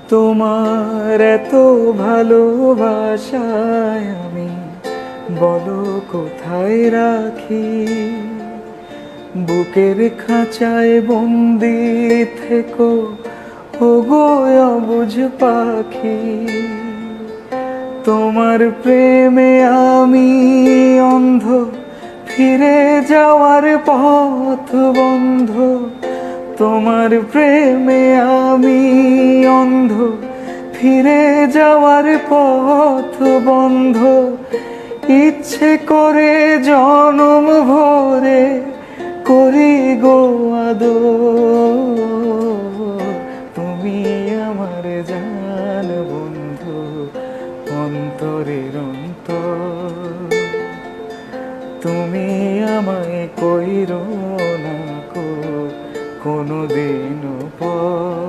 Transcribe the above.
তোমার এত ভালোবাসায় আমি বলো কোথায় রাখি। বুকের খাঁচায় বন্দি থেকো ওগো অবুঝ পাখি। তোমার প্রেমে আমি অন্ধ, ফিরে যাওয়ার পথ বন্ধ। তোমার প্রেমে আমি অন্ধ, ফিরে যাওয়ার পথ বন্ধ। ইচ্ছে করে জনম ভরে করি গো আদর। তুমি আমার জান বন্ধু, অন্তরের অন্তর। তুমি আমায় কইরো না কো কোনোদিনও পর।